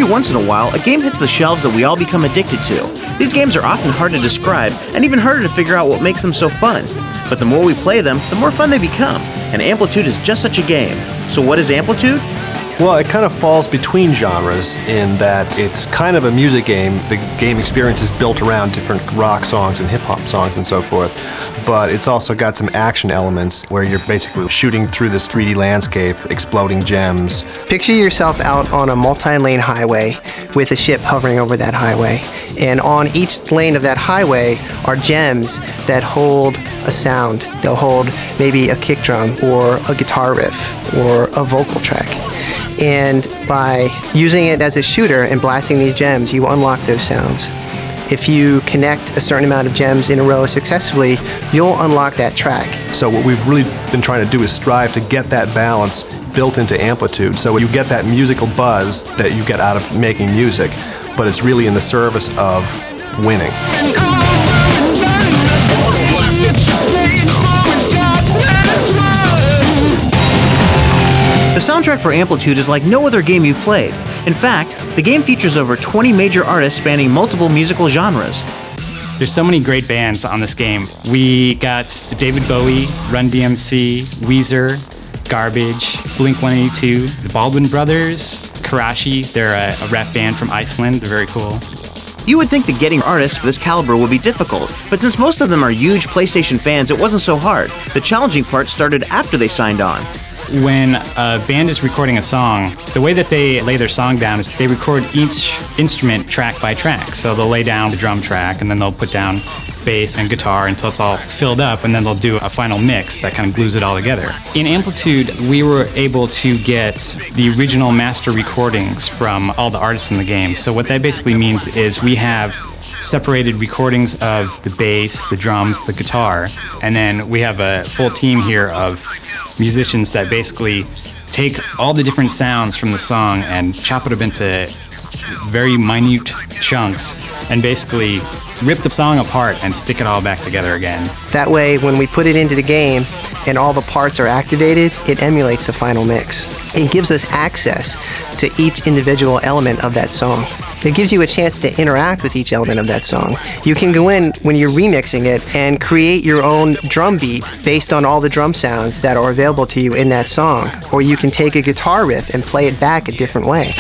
once in a while, a game hits the shelves that we all become addicted to. These games are often hard to describe, and even harder to figure out what makes them so fun. But the more we play them, the more fun they become, and Amplitude is just such a game. So what is Amplitude? Well, it kind of falls between genres in that it's kind of a music game. The game experience is built around different rock songs and hip-hop songs and so forth. But it's also got some action elements where you're basically shooting through this 3D landscape, exploding gems. Picture yourself out on a multi-lane highway with a ship hovering over that highway. And on each lane of that highway are gems that hold a sound. They'll hold maybe a kick drum or a guitar riff or a vocal track. And by using it as a shooter and blasting these gems, you unlock those sounds. If you connect a certain amount of gems in a row successfully, you'll unlock that track. So what we've really been trying to do is strive to get that balance built into Amplitude. So you get that musical buzz that you get out of making music, but it's really in the service of winning. The soundtrack for Amplitude is like no other game you've played. In fact, the game features over 20 major artists spanning multiple musical genres. There's so many great bands on this game. We got David Bowie, Run DMC, Weezer, Garbage, Blink-182, the Baldwin Brothers, Karashi. They're a rap band from Iceland. They're very cool. You would think that getting artists of this caliber would be difficult, but since most of them are huge PlayStation fans, it wasn't so hard. The challenging part started after they signed on. When a band is recording a song, the way that they lay their song down is they record each instrument track by track. So they'll lay down the drum track, and then they'll put down bass and guitar until it's all filled up, and then they'll do a final mix that kind of glues it all together. In Amplitude, we were able to get the original master recordings from all the artists in the game. So what that basically means is we have separated recordings of the bass, the drums, the guitar, and then we have a full team here of musicians that basically take all the different sounds from the song and chop it up into very minute chunks and basically rip the song apart and stick it all back together again. That way, when we put it into the game and all the parts are activated, it emulates the final mix. It gives us access to each individual element of that song. It gives you a chance to interact with each element of that song. You can go in when you're remixing it and create your own drum beat based on all the drum sounds that are available to you in that song. Or you can take a guitar riff and play it back a different way.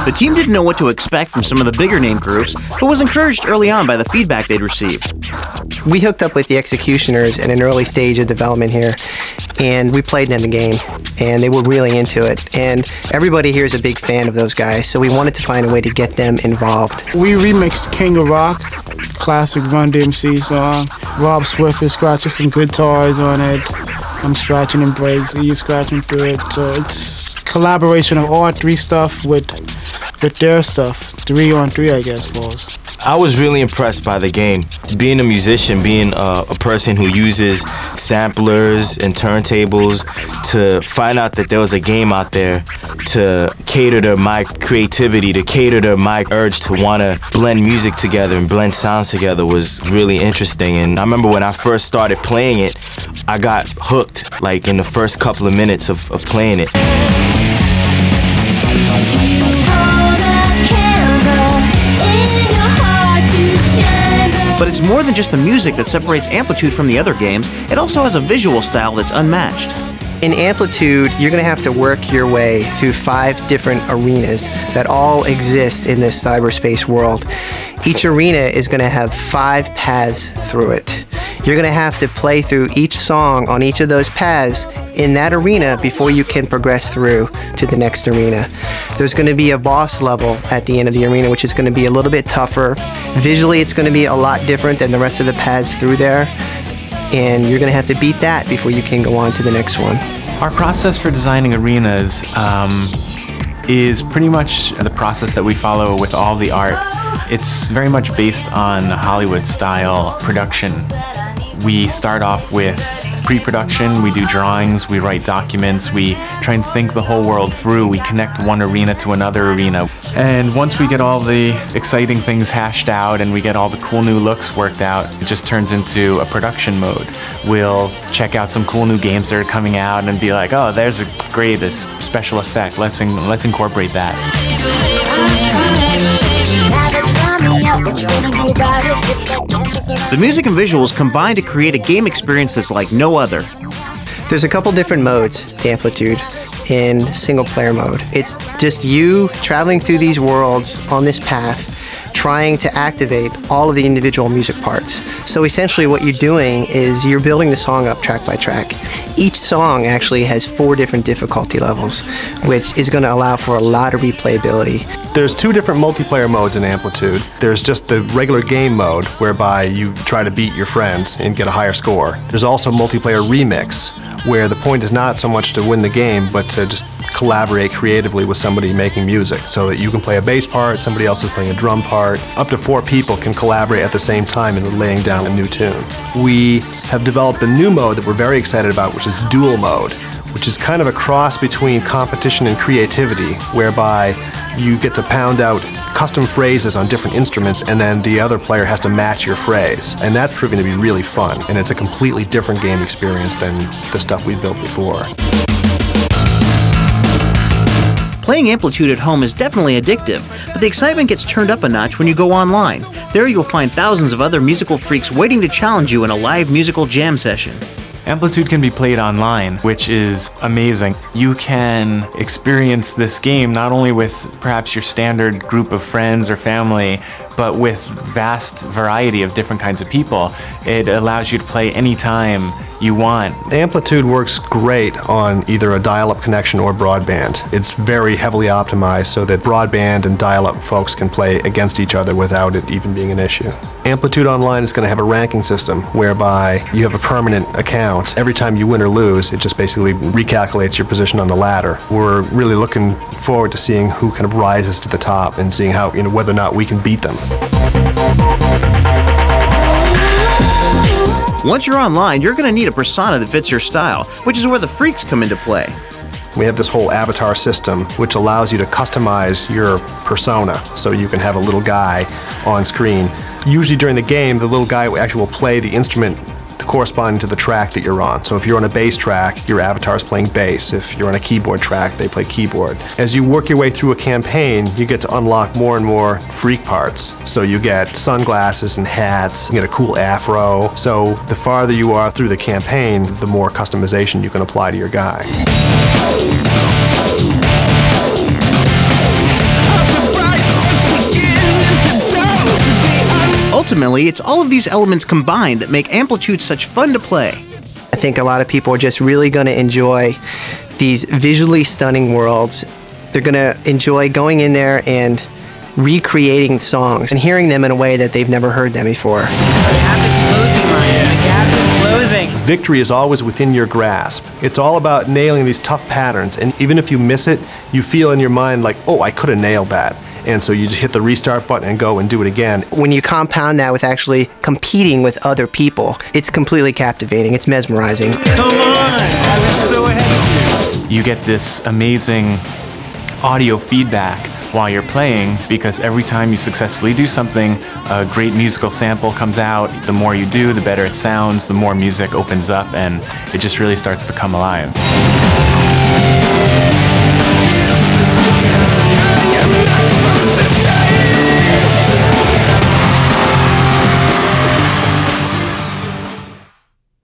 The team didn't know what to expect from some of the bigger name groups, but was encouraged early on by the feedback they'd received. We hooked up with the Executioners at an early stage of development here, and we played them the game, and they were really into it. And everybody here is a big fan of those guys, so we wanted to find a way to get them involved. We remixed King of Rock, classic Run DMC song. Rob Swift is scratching some guitars on it. I'm scratching and breaks, he's scratching through it. So it's collaboration of all three stuff with their stuff. 3-on-3, I guess, balls. I was really impressed by the game. Being a musician, being a person who uses samplers and turntables, to find out that there was a game out there to cater to my creativity, to cater to my urge to want to blend music together and blend sounds together was really interesting. And I remember when I first started playing it, I got hooked like in the first couple of minutes of playing it. But it's more than just the music that separates Amplitude from the other games, it also has a visual style that's unmatched. In Amplitude, you're going to have to work your way through 5 different arenas that all exist in this cyberspace world. Each arena is going to have 5 paths through it. You're going to have to play through each song on each of those paths in that arena before you can progress through to the next arena. There's going to be a boss level at the end of the arena, which is going to be a little bit tougher. Visually, it's going to be a lot different than the rest of the paths through there, and you're going to have to beat that before you can go on to the next one. Our process for designing arenas is pretty much the process that we follow with all the art. It's very much based on Hollywood-style production. We start off with pre-production, we do drawings, we write documents, we try and think the whole world through, we connect one arena to another arena. And once we get all the exciting things hashed out and we get all the cool new looks worked out, it just turns into a production mode. We'll check out some cool new games that are coming out and be like, oh, there's this special effect. Let's incorporate that. The music and visuals combine to create a game experience that's like no other. There's a couple different modes to Amplitude in single player mode. It's just you traveling through these worlds on this path, trying to activate all of the individual music parts. So essentially what you're doing is you're building the song up track by track. Each song actually has 4 different difficulty levels, which is going to allow for a lot of replayability. There's 2 different multiplayer modes in Amplitude. There's just the regular game mode, whereby you try to beat your friends and get a higher score. There's also multiplayer remix, where the point is not so much to win the game, but to just collaborate creatively with somebody making music, so that you can play a bass part, somebody else is playing a drum part. Up to 4 people can collaborate at the same time in laying down a new tune. We have developed a new mode that we're very excited about, which is dual mode, which is kind of a cross between competition and creativity, whereby you get to pound out custom phrases on different instruments, and then the other player has to match your phrase. And that's proving to be really fun, and it's a completely different game experience than the stuff we built before. Playing Amplitude at home is definitely addictive, but the excitement gets turned up a notch when you go online. There you'll find thousands of other musical freaks waiting to challenge you in a live musical jam session. Amplitude can be played online, which is amazing. You can experience this game not only with perhaps your standard group of friends or family, but with vast variety of different kinds of people. It allows you to play anytime you want. Amplitude works great on either a dial-up connection or broadband. It's very heavily optimized so that broadband and dial-up folks can play against each other without it even being an issue. Amplitude Online is going to have a ranking system whereby you have a permanent account. Every time you win or lose, it just basically recalculates your position on the ladder. We're really looking forward to seeing who kind of rises to the top and seeing how, whether or not we can beat them. Once you're online, you're going to need a persona that fits your style, which is where the freaks come into play. We have this whole avatar system which allows you to customize your persona, so you can have a little guy on screen. Usually during the game, the little guy actually will play the instrument corresponding to the track that you're on. So if you're on a bass track, your avatar is playing bass. If you're on a keyboard track, they play keyboard. As you work your way through a campaign, you get to unlock more and more freak parts. So you get sunglasses and hats, you get a cool afro. So the farther you are through the campaign, the more customization you can apply to your guy. Ultimately, it's all of these elements combined that make Amplitude such fun to play. I think a lot of people are just really going to enjoy these visually stunning worlds. They're going to enjoy going in there and recreating songs and hearing them in a way that they've never heard them before. Victory is always within your grasp. It's all about nailing these tough patterns, and even if you miss it, you feel in your mind like, oh, I could have nailed that. And so you just hit the restart button and go and do it again. When you compound that with actually competing with other people, it's completely captivating. It's mesmerizing. Come on! I was so ahead of you. You get this amazing audio feedback while you're playing, because every time you successfully do something, a great musical sample comes out. The more you do, the better it sounds, the more music opens up, and it just really starts to come alive.